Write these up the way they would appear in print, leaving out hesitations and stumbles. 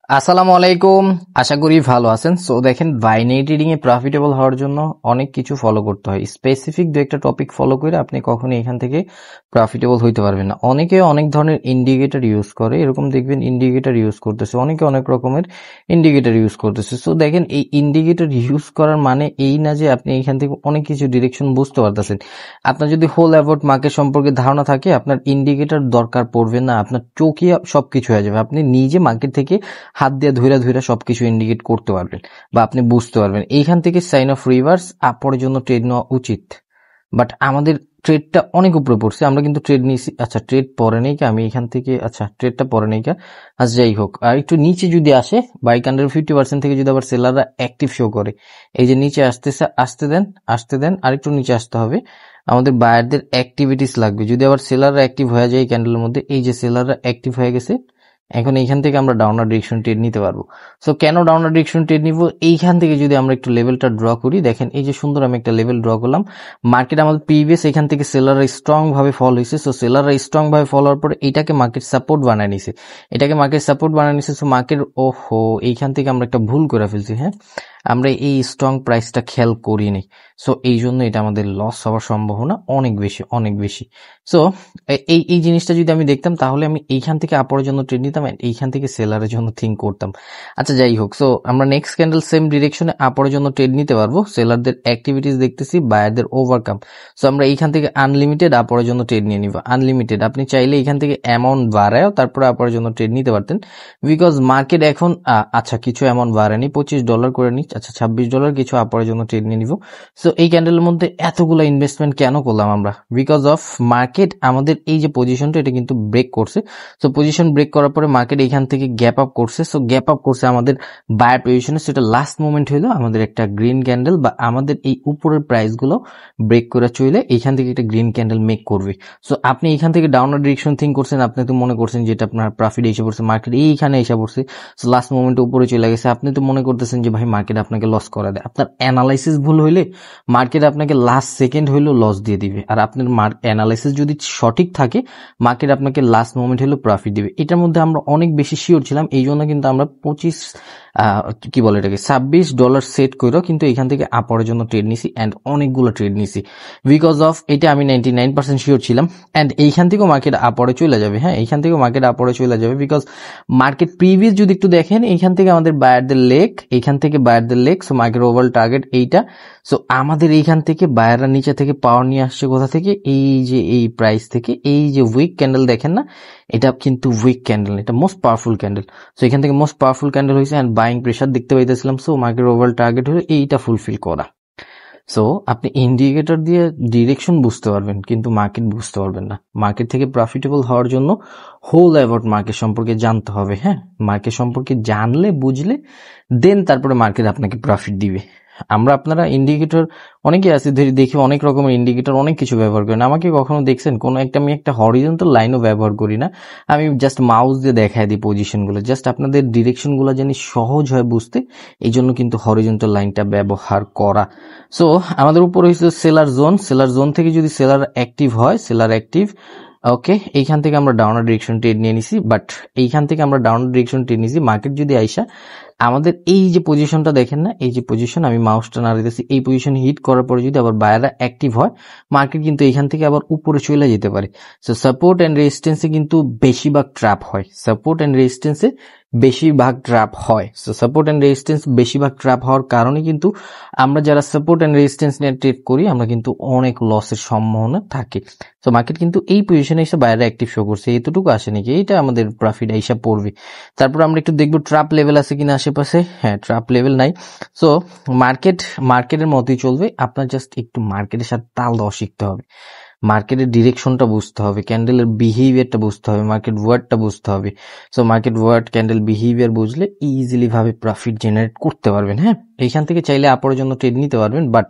আসসালামু আলাইকুম। আশা করি ভালো আছেন। সো দেখেন, বাইনারি ট্রেডিং এ প্রফিটেবল হওয়ার জন্য অনেক কিছু ফলো করতে হয়। স্পেসিফিক দু একটা টপিক ফলো করে আপনি কখনোই এখান থেকে প্রফিটেবল হইতে পারবেন না। অনেকে অনেক ধরনের ইন্ডিকেটর ইউজ করে, এরকম দেখবেন ইন্ডিকেটর ইউজ করতেছে, অনেকে অনেক রকমের ইন্ডিকেটর ইউজ করতেছে। সো দেখেন, এই ইন্ডিকেটর ইউজ করার মানে এই না যে আপনি এখান থেকে অনেক কিছু ডিরেকশন বুঝতে পারতেছেন। আপনার যদি হোল অ্যাবাউট মার্কেট সম্পর্কে ধারণা থাকে, আপনার ইন্ডিকেটর দরকার পড়বে না, আপনার চোখে সবকিছু হয়ে যাবে। আপনি নিজে মার্কেট থেকে হাত দিয়ে ধইরা ধইরা সবকিছু ইন্ডিকেট করতে পারবেন বা আপনি বুঝতে পারবেন। এইখান থেকে সাইন অফ রিভার্স আপরের জন্য ট্রেড নেওয়া উচিত। বাট আমাদের ট্রেডটা অনেক উপরে পড়ছে, আমরা কিন্তু ট্রেড নিয়েছি। আচ্ছা, ট্রেড পরে নেই কা আমি এখান থেকে, আচ্ছা ট্রেডটা পরে নেই কা। আচ্ছা যাই হোক, আর একটু নিচে যদি আসে, বাই ক্যান্ডেল 50% থেকে যদি আবার সেলাররা অ্যাক্টিভ শো করে, এই যে নিচে আসতেছে, আসতে দেন আর একটু নিচে আসতে হবে। আমাদের বায়ারদের অ্যাক্টিভিটিস লাগবে। যদি আবার সেলাররা অ্যাক্টিভ হয়ে যায় এই ক্যান্ডেলের মধ্যে, এই যে সেলাররা অ্যাক্টিভ হয়ে গেছে, এখন এইখান থেকে আমরা ডাউনার ডিরেকশন ট্রেড নিতে পারবো। সো কেন ডাউনার ডিরেকশন ট্রেড নিব? এইখান থেকে যদি আমরা একটু লেভেলটা ড্র করি, দেখেন এই যে সুন্দর আমি একটা লেভেল ড্র করলাম। মার্কেট আমাদের প্রিভিয়াস এখান থেকে সেলাররা স্ট্রং ভাবে ফল হয়েছে। সো সেলাররা স্ট্রং ভাবে ফল হওয়ার পরে এটাকে মার্কেট সাপোর্ট বানায় নিছে, সো মার্কেট, ওহো, এইখান থেকে আমরা একটা ভুল করে ফেলছি। হ্যাঁ, আমরা এই স্ট্রং প্রাইসটা খেয়াল করিনি। সো এই জন্য এটা আমাদের লস হওয়ার সম্ভাবনা অনেক বেশি। সো এই এই জিনিসটা যদি আমি দেখতাম, তাহলে আমি এইখান থেকে আপরের জন্য ট্রেড নিতাম, এইখান থেকে সেলারের জন্য থিঙ্ক করতাম। আচ্ছা যাই হোক, সো আমরা নেক্সট ক্যান্ডেল সেম ডিরেকশনে আপরের জন্য ট্রেড নিতে পারবো। সেলারদের অ্যাক্টিভিটিস দেখতেছি, বায়ারদের ওভারকাম। সো আমরা এইখান থেকে আনলিমিটেড আপরের জন্য ট্রেড নিয়ে নিব। আনলিমিটেড, আপনি চাইলে এইখান থেকে অ্যামাউন্ট বাড়ায়ও তারপরে আপরের জন্য ট্রেড নিতে পারতেন, বিকজ মার্কেট এখন আচ্ছা কিছু অ্যামাউন্ট বাড়ায়নি, $25 করে নিচ্ছি, আচ্ছা $26 কিছু আপরের জন্য ট্রেড নিয়ে নিব। সো এই ক্যান্ডেলের মধ্যে এতগুলো ইনভেস্টমেন্ট কেন করলাম আমরা? বিকজ অফ মার্কেট আমাদের এই যে পজিশনটা, এটা কিন্তু ব্রেক করছে। সো পজিশন ব্রেক করার পরে মার্কেট এখান থেকে গ্যাপ আপ করছে। সো গ্যাপ আপ করছে আমাদের বায়ার পজিশনে, সেটা লাস্ট মোমেন্ট হলো আমাদের একটা গ্রিন ক্যান্ডেল, বা আমাদের এই উপরের প্রাইসগুলো ব্রেক করে চলে এখান থেকে একটা গ্রিন ক্যান্ডেল মেক করবে। সো আপনি এখান থেকে ডাউনার ডিরেকশন থিঙ্ক করছেন, আপনি তো মনে করছেন যে এটা আপনার প্রফিট এসে পড়ছে, মার্কেট এইখানে এসে পড়ছে, সো লাস্ট মোমেন্টে উপরে চলে গেছে, আপনি তো মনে করতেছেন যে ভাই মার্কেট আপনাকে লস করে দেয়। আপনার অ্যানালাইসিস ভুল হইলে মার্কেট আপনাকে লাস্ট সেকেন্ড হইলেও লস দিয়ে দিবে, আর আপনার অ্যানালাইসিস যদি সঠিক থাকে, মার্কেট আপনাকে লাস্ট মোমেন্ট হলেও প্রফিট দিবে। এটার মধ্যে আমরা অনেক বেশি শিওর ছিলাম, এই জন্য কিন্তু আমরা কি বলে এটাকে $26 সেট করেও কিন্তু এখান থেকে আপরের জন্য ট্রেড নিছি, অ্যান্ড অনেকগুলো ট্রেড নিছি। বিকজ অফ এটা আমি 99% শিওর ছিলাম, অ্যান্ড এইখান থেকেও মার্কেট আপরে চলে যাবে। হ্যাঁ, এইখান থেকেও মার্কেট আপরে চলে যাবে, বিকজ মার্কেট প্রিভিয়াস যদি একটু দেখেন, এইখান থেকে আমাদের বায়ারদের লেক, এইখান থেকে বায়ারদের লেক, সো মার্কেট ওভারঅল টার্গেট এইটা। সো আমাদের এইখান থেকে বায়াররা নিচে থেকে পাওয়ার নিয়ে আসছে কোথা থেকে? এই যে এই প্রাইস থেকে। এই যে উইক ক্যান্ডেল দেখেন না, এটা কিন্তু উইক ক্যান্ডেল, এটা মোস্ট পাওয়ারফুল ক্যান্ডেল। সো এখান থেকে মোস্ট পাওয়ারফুল ক্যান্ডেল হয়েছে, অ্যান্ড বাইং প্রেশার দেখতে পাইতেছিলাম। সো মার্কেট ওভারঅল টার্গেট হলো এইটা ফুলফিল করা। সো আপনি ইন্ডিকেটর দিয়ে ডিরেকশন বুঝতে পারবেন, কিন্তু মার্কেট বুঝতে পারবেন না। মার্কেট থেকে প্রফিটেবল হওয়ার জন্য হোল অ্যাবাউট মার্কেট সম্পর্কে জানতে হবে। হ্যাঁ, মার্কেট সম্পর্কে জানলে, বুঝলে, দেন তারপরে মার্কেট আপনাকে প্রফিট দিবে। আপনারা ইন্ডিকেটর অনেকে আছে, দেখি অনেক রকমের ইন্ডিকেটর অনেক কিছু ব্যবহার করেন। আমাকে কখনো দেখছেন কোনো একটা, আমি একটা হরিজন্টাল লাইনও ব্যবহার করি না, আমি জাস্ট মাউস দিয়ে দেখাই দিই পজিশনগুলো, জাস্ট আপনাদের ডিরেকশনগুলো জানি সহজ হয় বুঝতে, এই জন্য কিন্তু হরিজন্টাল লাইনটা ব্যবহার করা। সো আমাদের উপর হয়েছে সেলার জোন থেকে যদি সেলার অ্যাক্টিভ হয়, সেলার অ্যাক্টিভ, ওকে, এইখান থেকে আমরা ডাউনার ডিরেকশন ট্রেড নিয়ে নিছি। বাট এইখান থেকে আমরা ডাউনার ডিরেকশন ট্রেড নিছি, মার্কেট যদি আইসা আমাদের এই যে পজিশনটা দেখেন না, এই যে পজিশন, আমি মাউসটা নাড়াইতেছি, এই পজিশন হিট করার পরে যদি আবার বায়াররা অ্যাক্টিভ হয়, মার্কেট কিন্তু এইখান থেকে আবার উপরে চলে যেতে পারে। সো সাপোর্ট অ্যান্ড রেজিস্ট্যান্সে কিন্তু বেশিরভাগ ট্র্যাপ হয়, সো সাপোর্ট অ্যান্ড রেজিস্ট্যান্স বেশিরভাগ ট্র্যাপ হওয়ার কারণে কিন্তু আমরা যারা সাপোর্ট অ্যান্ড রেজিস্ট্যান্স নিয়ে ট্রেড করি, আমরা কিন্তু অনেক লসের সম্ভাবনা থাকে। তো মার্কেট কিন্তু এই পজিশনে এসে বাইরে অ্যাক্টিভ শো করছে, এতটুকু আসে নাকি, এইটা আমাদের প্রফিট আইসা পড়বে। তারপর আমরা একটু দেখবো ট্র্যাপ লেভেল আছে কিনা আশেপাশে। হ্যাঁ, ট্র্যাপ লেভেল নাই। সো মার্কেটের মতোই চলবে, আপনার জাস্ট একটু মার্কেটের সাথে তাল দেওয়া শিখতে হবে, মার্কেটের ডিরেকশনটা বুঝতে হবে, ক্যান্ডেলের বিহেভিয়ারটা বুঝতে হবে, মার্কেট ওয়ার্ডটা বুঝতে হবে। So market word, candle behaviour বুঝলে ইজিলি ভাবে প্রফিট জেনারেট করতে পারবেন। হ্যাঁ, এইখান থেকে চাইলে আপরের জন্য ট্রেড নিতে পারবেন, বাট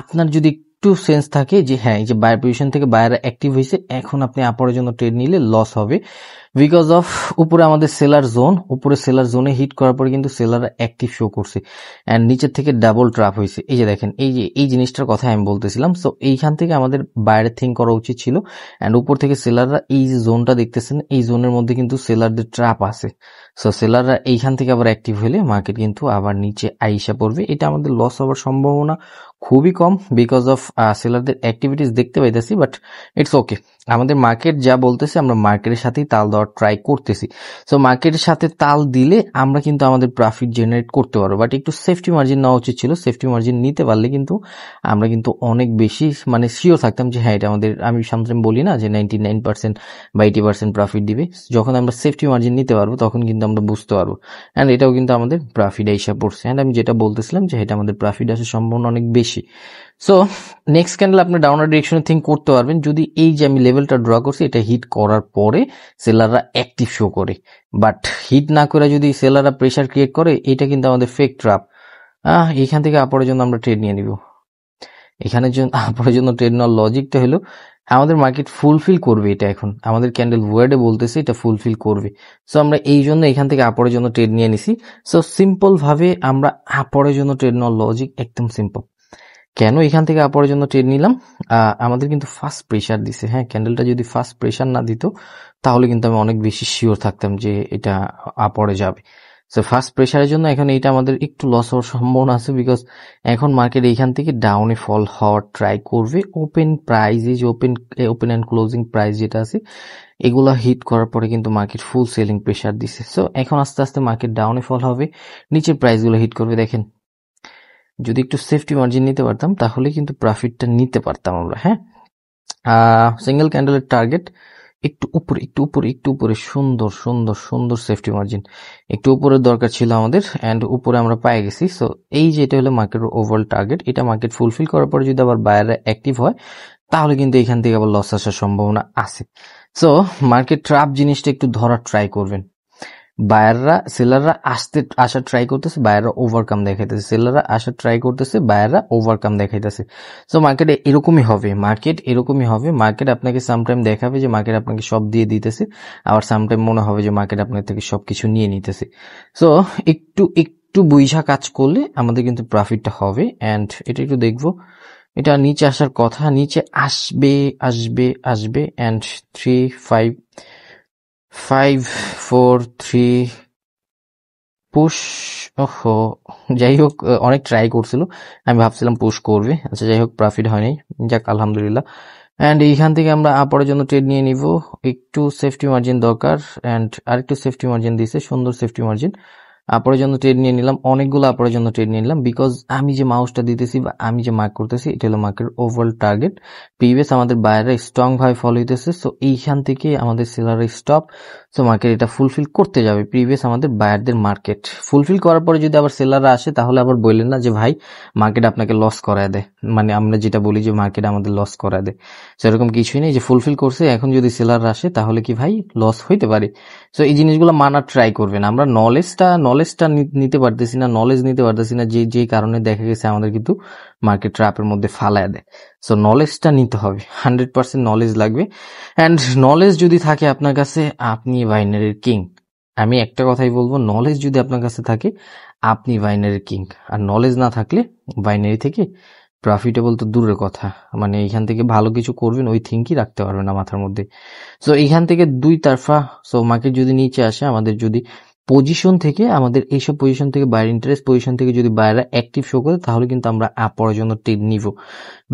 আপনার যদি একটু সেন্স থাকে যে হ্যাঁ এই যে বায়ার পজিশন থেকে বায়ার অ্যাক্টিভ হয়েছে, এখন আপনি আপরের জন্য ট্রেড নিলে লস হবে বিকজ অফ উপরে আমাদের সেলার জোন, উপরে সেলার জোনে হিট করার পরে কিন্তু সেলাররা অ্যাক্টিভ শো করছে অ্যান্ড নিচের থেকে ডাবল ট্র্যাপ হয়েছে। এই যে দেখেন এই যে এই জিনিসটার কথা আমি বলতেছিলাম। সো এইখান থেকে আমাদের বাইরে থিঙ্ক করা উচিত ছিল অ্যান্ড উপর থেকে সেলাররা এই যে জোনটা দেখতেছেন এই জোনের মধ্যে কিন্তু সেলারদের ট্র্যাপ আছে। সো সেলাররা এইখান থেকে আবার অ্যাক্টিভ হলে মার্কেট কিন্তু আবার নিচে আইসা পড়বে। এটা আমাদের লস হওয়ার সম্ভাবনা খুবই কম বিকজ অফ সেলারদের অ্যাক্টিভিটিস দেখতে পাইতেছি, বাট ইটস ওকে। আমাদের মার্কেট যা বলতেছে আমরা মার্কেটের সাথেই তাল দেওয়ার ট্রাই করতেছি। সো মার্কেটের সাথে তাল দিলে আমরা কিন্তু আমাদের প্রফিট জেনারেট করতে পারবো, বাট একটু সেফটি মার্জিন নেওয়া উচিত ছিল। সেফটি মার্জিন নিতে পারলে কিন্তু আমরা কিন্তু অনেক বেশি মানে শিওর থাকতাম যে হ্যাঁ এটা আমাদের, আমি সামনে বলি না যে 99% বা 80% প্রফিট দিবে। যখন আমরা সেফটি মার্জিন নিতে পারবো তখন কিন্তু আমরা বুঝতে পারবো অ্যান্ড এটাও কিন্তু আমাদের প্রফিট আইসা পড়ছে। অ্যান্ড আমি যেটা বলতেছিলাম যে এটা আমাদের প্রফিট আসার সম্ভাবনা অনেক বেশি। সো নেক্সট ক্যান্ডেল আপনি ডাউনার ডিরেকশনে থিঙ্ক করতে পারবেন যদি এই যে আমি লেভেলটা ড্র করছি এটা হিট করার পরে সেলাররা অ্যাক্টিভ শো করে, বাট হিট না করে যদি সেলাররা প্রেসার ক্রিয়েট করে এটা কিন্তু আমাদের ফেক ট্র্যাপ। এখান থেকে আপরের জন্য আমরা ট্রেড নিয়ে নিব। এখানের জন্য আপরের জন্য ট্রেড নেওয়ার লজিকটা হলো আমাদের মার্কেট ফুলফিল করবে, এটা এখন আমাদের ক্যান্ডেল ওয়ার্ডে বলতেছে এটা ফুলফিল করবে। সো আমরা এই জন্য এখান থেকে আপরের জন্য ট্রেড নিয়ে নিছি। সো সিম্পল ভাবে আমরা আপরের জন্য ট্রেড নেওয়ার লজিক একদম সিম্পল। কেন এখান থেকে আপরের জন্য ট্রেড নিলাম? আমাদের কিন্তু ফার্স্ট প্রেসার দিছে। হ্যাঁ, ক্যান্ডেলটা যদি ফার্স্ট প্রেসার না দিত তাহলে কিন্তু আমি অনেক বেশি শিওর থাকতাম যে এটা আপরে যাবে। সো ফার্স্ট প্রেসারের জন্য এখন এইটা আমাদের একটু লস হওয়ার সম্ভাবনা আছে বিকজ এখন মার্কেট এইখান থেকে ডাউনে ফল হওয়ার ট্রাই করবে। ওপেন প্রাইস, এই যে ওপেন অ্যান্ড ক্লোজিং প্রাইস যেটা আছে এগুলা হিট করার পরে কিন্তু মার্কেট ফুল সেলিং প্রেসার দিছে। সো এখন আস্তে আস্তে মার্কেট ডাউনে ফল হবে, নিচের প্রাইসগুলো হিট করবে। দেখেন যদি একটু সেফটি মার্জিন নিতে পারতাম তাহলে কিন্তু প্রফিটটা নিতে পারতাম আমরা। হ্যাঁ, সিঙ্গেল ক্যান্ডেলের টার্গেট একটু উপরে সুন্দর সুন্দর সুন্দর সেফটি মার্জিন একটু উপরের দরকার ছিল আমাদের অ্যান্ড উপরে আমরা পেয়ে গেছি। সো এই যে এটা হলো মার্কেটের ওভারঅল টার্গেট, এটা মার্কেট ফুলফিল করার পরে যদি আবার বায়াররা অ্যাক্টিভ হয় তাহলে কিন্তু এখান থেকে আবার লস আসার সম্ভাবনা আছে। সো মার্কেট ট্র্যাপ জিনিসটা একটু ধরার ট্রাই করবেন। সেলাররা আসার ট্রাই করতেছে, বায়াররা ওভারকাম দেখাইতেছে, সেলাররা আসার ট্রাই করতেছে, বায়াররা ওভারকাম দেখাইতেছে। সো মার্কেটে এরকমই হবে, মার্কেট আপনাকে সামটাইম দেখাবে যে মার্কেট আপনাকে সব দিয়ে দিতেছে, আবার সামটাইম মনে হবে যে মার্কেট আপনার থেকে সবকিছু নিয়ে নিতেছে। সো একটু বুঝা কাজ করলে আমাদের কিন্তু প্রফিটটা হবে। অ্যান্ড এটা একটু দেখবো, এটা নিচে আসার কথা, নিচে আসবে অ্যান্ড 3-5-4-3 পুশ। ওহো, যাই হোক অনেক ট্রাই করছিল, আমি ভাবছিলাম পুশ করবে। আচ্ছা যাই হোক প্রফিট হয়নি, যাক আলহামদুলিল্লাহ। অ্যান্ড এইখান থেকে আমরা আপরের জন্য ট্রেড নিয়ে নিব। একটু সেফটি মার্জিন দরকার অ্যান্ড আরেকটু সেফটি মার্জিন দিছে, সুন্দর সেফটি মার্জিন। আপরের জন্য ট্রেড নিয়ে নিলাম, অনেকগুলো আপরের জন্য ট্রেড নিয়ে নিলাম বিকজ আমি যে মাউসটা দিতেছি বা আমি যে মার্ক করতেছি এটা হলো মার্কেট ওভারঅল টার্গেট। প্রিভিয়াস আমাদের বায়াররা স্ট্রং ভাবে ফলো হইতেছে, সো এইখান থেকে আমাদের সেলাররা স্টপ। সো মার্কেট এটা ফুলফিল করতে যাবে, প্রিভিয়াস আমাদের বায়ারদের মার্কেট ফুলফিল করার পরে যদি আবার সেলাররা আসে তাহলে আবার বললেন না যে ভাই মার্কেট আপনাকে লস করায় দেয়, মানে আমরা যেটা বলি যে মার্কেট আমাদের লস করায় দেয়, সেরকম কিছুই নেই। যে ফুলফিল করছে এখন যদি সেলাররা আসে তাহলে কি ভাই লস হইতে পারে? সো এই জিনিসগুলো মানার ট্রাই করবেন। আমরা নলেজটা নিতে পারতেছি না, যে কারণে দেখা গেছে আমাদের কিন্তু মার্কেট ট্র্যাপের মধ্যে ফালায় দেয়। সো নলেজটা নিতে হবে, 100% নলেজ লাগবে। অ্যান্ড নলেজ যদি থাকে আপনার কাছে আপনি বাইনারির কিং। আমি একটা কথাই বলবো, নলেজ যদি আপনার কাছে থাকে আপনি বাইনারির কিং, আর নলেজ না থাকলে বাইনারি থেকে প্রফিটেবল তো দূরের কথা, মানে এইখান থেকে ভালো কিছু করবেন ওই থিঙ্কই রাখতে পারবেন না মাথার মধ্যে। সো এইখান থেকে দুই তারফা, সো মার্কেট যদি নিচে আসে আমাদের যদি পজিশন থেকে, আমাদের এইসব পজিশন থেকে বায়ার ইন্টারেস্ট পজিশন থেকে যদি বায়াররা অ্যাক্টিভ শো করে তাহলে কিন্তু আমরা আপরের জন্য ট্রেড নিব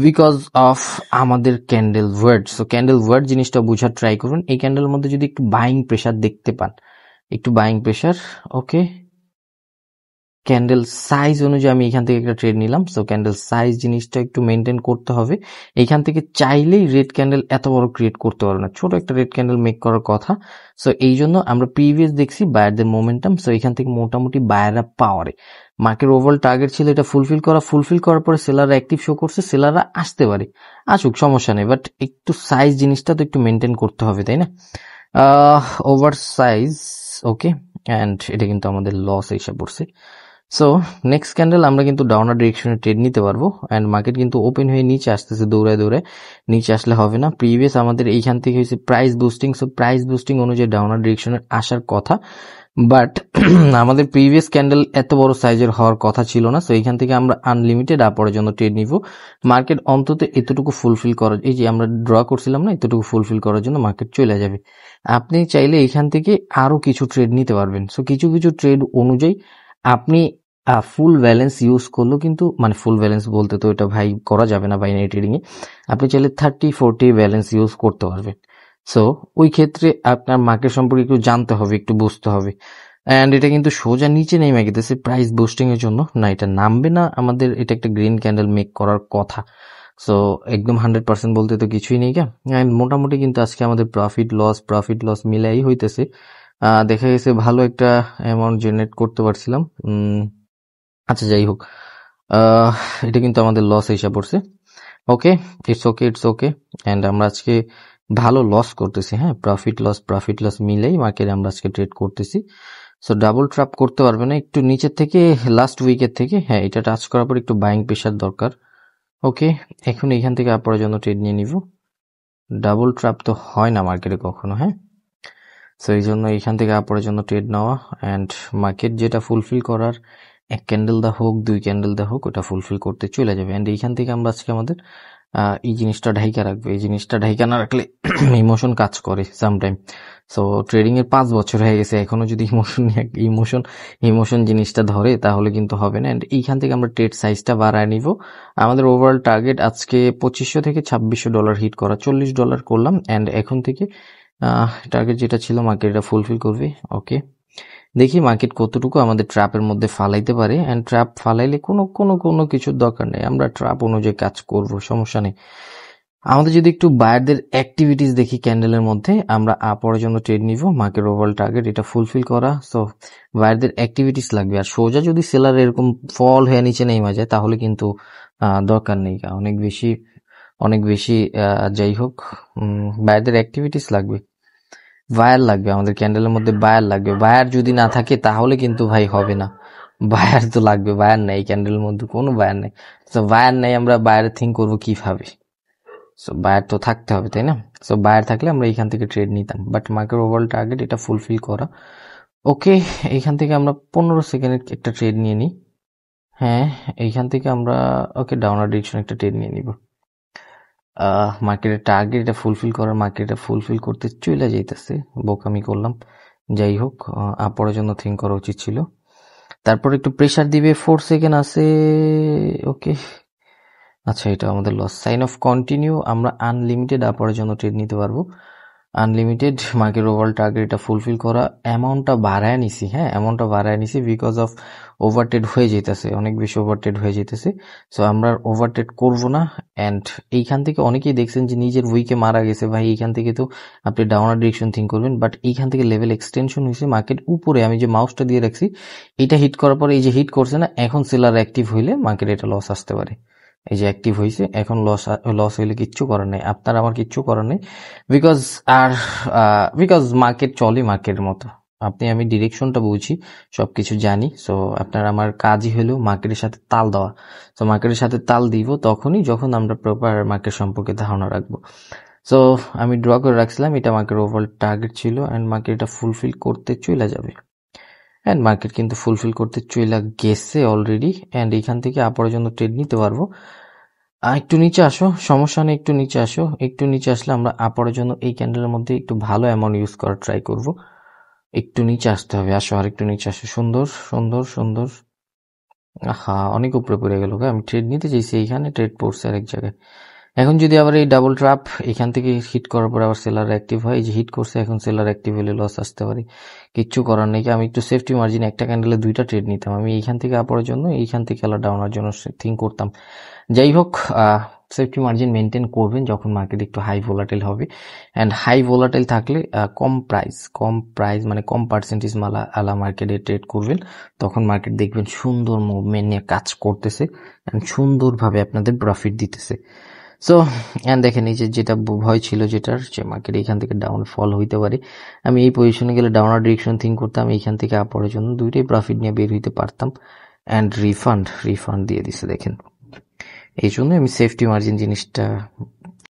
বিকজ অফ আমাদের candle word. So candle word জিনিসটা বোঝার ট্রাই করবেন। এই ক্যান্ডেলের মধ্যে যদি একটু বাইং প্রেসার দেখতে পান, একটু বাইং প্রেসার, ওকে। ক্যান্ডেল সাইজ অনুযায়ী আমি এখান থেকে একটা ট্রেড নিলাম। সো ক্যান্ডেল সাইজ জিনিসটা একটু মেনটেন করতে হবে। এইখান থেকে চাইলেই রেড ক্যান্ডেল এত বড় ক্রিয়েট করতে পারবে না, ছোট একটা রেড ক্যান্ডেল মেক করার কথা। সো এই জন্য আমরা প্রিভিয়াস দেখছি বায়ারদের মোমেন্টাম। সো এখান থেকে মোটামুটি বায়াররা পাওয়ারে, মার্কেট ওভারঅল টার্গেট ছিল এটা ফুলফিল করার পরে সেলাররা অ্যাক্টিভ শো করছে, সেলাররা আসতে পারে, আসুক সমস্যা নেই, বাট একটু সাইজ জিনিসটা তো একটু মেনটেন করতে হবে, তাই না? Over size, okay. অ্যান্ড এটা কিন্তু আমাদের লস এসে পড়ছে। সো নেক্সট ক্যান্ডেল আমরা কিন্তু ডাউনার ডিরেকশনে ট্রেড নিতে পারবো অ্যান্ড মার্কেট কিন্তু ওপেন হয়ে নিচে আসতেছে, দৌড়ায় দৌড়ায় নিচে আসলে হবে না। প্রিভিয়াস আমাদের এইখান থেকে হয়েছে price boosting, so price boosting অনুযায়ী ডাউনার ডিরেকশনের আসার কথা, বাট আমাদের প্রিভিয়াস ক্যান্ডেল এত বড় সাইজের হওয়ার কথা ছিল না। সো এইখান থেকে আমরা আনলিমিটেড আপরের জন্য ট্রেড নিব। মার্কেট অন্তত এতটুকু ফুলফিল করার, এই যে আমরা ড্র করছিলাম না, এতটুকু ফুলফিল করার জন্য মার্কেট চলে যাবে। আপনি চাইলে এইখান থেকে আরো কিছু ট্রেড নিতে পারবেন। সো কিছু কিছু ট্রেড অনুযায়ী আপনি ফুল ব্যালেন্স ইউজ করলেও কিন্তু, মানে ফুল ব্যালেন্স বলতে তো এটা ভাই করা যাবে না বাইনারি ট্রেডিং এ, আপনি চাইলে 30-40 ব্যালেন্স ইউজ করতে পারবেন। সো ওই ক্ষেত্রে আপনার মার্কেট সম্পর্কে একটু জানতে হবে, একটু বুঝতে হবে। অ্যান্ড এটা কিন্তু সোজা নিচে নেমে গেছে প্রাইস বুস্টিং এর জন্য, না এটা নামবে না, আমাদের এটা একটা গ্রিন ক্যান্ডেল মেক করার কথা। সো একদম 100% বলতে তো কিছুই নেই। মোটামুটি কিন্তু আজকে আমাদের প্রফিট লস মিলাই হইতেছে। দেখা গেছে ভালো একটা অ্যামাউন্ট জেনারেট করতে পারছিলাম। আচ্ছা যাই হোক, এটা কিন্তু আমাদের লস হিসাব পড়ছে। ওকে, ইটস ওকে। অ্যান্ড আমরা আজকে ভালো লস করতেছি, হ্যাঁ, প্রফিট লস মিলেই মার্কেটে আমরা আজকে ট্রেড করতেছি। সো ডাবল ট্র্যাপ করতে পারবে না, একটু নিচের থেকে লাস্ট উইকের থেকে, হ্যাঁ, এটা টাচ করার পর একটু বাইং প্রেশার দরকার। ওকে, এখন এইখান থেকে আপনার জন্য ট্রেড নিয়ে নিব। ডাবল ট্র্যাপ তো হয় না মার্কেটে কখনো, হ্যাঁ। সো এই জন্য এইখান থেকে আপনার জন্য ট্রেড নেওয়া, অ্যান্ড মার্কেট যেটা ফুলফিল করার, এক ক্যান্ডেল দা হোক, দুই ক্যান্ডেল দা হোক, ওটা ফুলফিল করতে চলে যাবে। অ্যান্ড এইখান থেকে আমরা আজকে আমাদের এই জিনিসটা ঢাইকা রাখবে। এই জিনিসটা ঢাইকা না রাখলে ইমোশন কাজ করে সামটাইম। সো ট্রেডিং এর 5 বছর হয়ে গেছে, এখনো যদি ইমোশন জিনিসটা ধরে তাহলে কিন্তু হবে না। অ্যান্ড এইখান থেকে আমরা ট্রেড সাইজটা বাড়ায় নিব। আমাদের ওভারঅল টার্গেট আজকে $2500 থেকে $2600 হিট করা, $40 করলাম। অ্যান্ড এখন থেকে টার্গেট যেটা ছিল মার্কেট এটা ফুলফিল করবে। ওকে, দেখি মার্কেট কতটুকু আমাদের ট্র্যাপের মধ্যে ফালাইতে পারে। অ্যান্ড ট্র্যাপ ফালাইলে কোনো কিছুর দরকার নেই, আমরা ট্র্যাপ অনুযায়ী কাজ করব, সমস্যা নেই। আমাদের যদি একটু বায়ারদের অ্যাক্টিভিটিস দেখি ক্যান্ডেলের মধ্যে, আমরা আপরের জন্য ট্রেড নিব। মার্কেট ওভারঅল টার্গেট এটা ফুলফিল করা। সো বায়ারদের অ্যাক্টিভিটিস লাগবে। আর সোজা যদি সেলার এরকম ফল হয়ে নিচে নেমে যায় তাহলে কিন্তু দরকার নেই, অনেক বেশি যাই হোক, বায়ারদের অ্যাক্টিভিটিস লাগবে, বায়ার লাগবে, আমাদের ক্যান্ডেলের মধ্যে বায়ার লাগবে। বায়ার যদি না থাকে তাহলে কিন্তু ভাই হবে না, বায়ার তো লাগবে। বায়ার নেই ক্যান্ডেলের মধ্যে, কোনো বায়ার নেই। সো বায়ার নেই, আমরা বায়ার থিঙ্ক করবো কিভাবে? সো বায়ার তো থাকতে হবে, তাই না? সো বায়ার থাকলে আমরা এইখান থেকে ট্রেড নিতাম, বাট মার্কেট ওভারঅল টার্গেট এটা ফুলফিল করা। ওকে, এইখান থেকে আমরা 15 সেকেন্ডের একটা ট্রেড নিয়ে নিই। হ্যাঁ, এইখান থেকে আমরা ওকে ডাউনার ডিরেকশন একটা ট্রেড নিয়ে নিব। মার্কেটের টার্গেট এটা ফুলফিল করার, মার্কেট এটা ফুলফিল করতে চলে যাইতেছে, বোকামি করলাম। যাই হোক, আপরের জন্য থিঙ্ক করা উচিত ছিল। তারপর একটু প্রেসার দিবে, 4 সেকেন্ড আছে। ওকে, আচ্ছা, এটা আমাদের লস। সাইন অফ কন্টিনিউ, আমরা আনলিমিটেড আপরের জন্য ট্রেড নিতে পারবো। আনলিমিটেড মার্কেট ওভারঅল টার্গেট এটা ফুলফিল করা। অ্যামাউন্টটা বাড়ায় নিছি, হ্যাঁ, অ্যামাউন্টটা বাড়ায় নিছি বিকজ অফ ওভারটেড হয়ে যেতেছে, অনেক বেশি ওভারটেড হয়ে যেতেছে। সো আমরা ওভারটেড করব না। অ্যান্ড এইখান থেকে অনেকেই দেখছেন যে নিজের উইকে মারা গেছে, ভাই এইখান থেকে তো আপনি ডাউনার ডিরেকশন থিঙ্ক করবেন, বাট এইখান থেকে লেভেল এক্সটেনশন হয়েছে, মার্কেট উপরে আমি যে মাউসটা দিয়ে রাখছি এটা হিট করার পরে এই যে হিট করছে না, এখন সেলার অ্যাক্টিভ হইলে মার্কেট এটা লস আসতে পারে। এই যে অ্যাক্টিভ হয়েছে, এখন লস হইলে কিচ্ছু করার নেই, আপনার আমার কিচ্ছু করার নেই, বিকজ মার্কেট চলে মার্কেটের মতো। আপনি আমি ডিরেকশনটা বুঝি, সবকিছু জানি। সো আপনার আমার কাজই হলো মার্কেটের সাথে তাল দেওয়া। সো মার্কেটের সাথে তাল দিব তখনই যখন আমরা প্রপার মার্কেট সম্পর্কে ধারণা রাখবো। সো আমি ড্র করে রাখছিলাম, এটা মার্কেট ওভারঅল টার্গেট ছিল, অ্যান্ড মার্কেট এটা ফুলফিল করতে চলে যাবে। অ্যান্ড মার্কেট কিন্তু ফুলফিল করতে চলে গেছে অলরেডি। অ্যান্ড এইখান থেকে আপরের জন্য ট্রেড নিতে পারবো। একটু নিচে আসো, সমস্যা নেই, একটু নিচে আসো। একটু নিচে আসলে আমরা আপরের জন্য এই ক্যান্ডেলের মধ্যে একটু ভালো অ্যামাউন্ট ইউজ করার ট্রাই করব। একটু নিচে আসতে হবে, আসো, আর একটু নিচে আসো। সুন্দর। হ্যাঁ, অনেক উপরে পড়ে গেল। আমি ট্রেড নিতে চাইছি, এইখানে ট্রেড পড়ছে আরেক জায়গায়। এখন যদি আবার এই ডাবল ট্র্যাপ এখান থেকে হিট করার পর আবার সেলার অ্যাক্টিভ হয়, এই যে হিট করছে, এখন সেলার অ্যাক্টিভ হলে লস আসতে পারে, কিচ্ছু করার নেই। আমি একটু সেফটি মার্জিন, একটা ক্যান্ডেলে 2টা ট্রেড নিতাম আমি, এইখান থেকে আপরের জন্য, এইখান থেকে আলাদা ডাউনার জন্য থিঙ্ক করতাম। যাই হোক, সেফটি মার্জিন মেনটেন করবেন যখন মার্কেট একটু হাই ভোলাটাইল হবে। অ্যান্ড হাই ভোলাটাইল থাকলে কম প্রাইস মানে কম পার্সেন্টেজ আলা মার্কেটে ট্রেড করবেন, তখন মার্কেট দেখবেন সুন্দর মুভমেন্ট নিয়ে কাজ করতেছে অ্যান্ড সুন্দরভাবে আপনাদের প্রফিট দিতেছে। সো অ্যান্ড দেখেন, এই যেটা ভয় ছিল যেটার, যে মার্কেট এইখান থেকে ডাউন ফল হইতে পারে, আমি এই পজিশনে গেলে ডাউনার ডিরেকশন থিঙ্ক করতাম, এইখান থেকে আপরের জন্য দুইটাই প্রফিট নিয়ে বের হইতে পারতাম। অ্যান্ড রিফান্ড দিয়ে দিছে দেখেন। এই জন্য আমি সেফটি মার্জিন জিনিসটা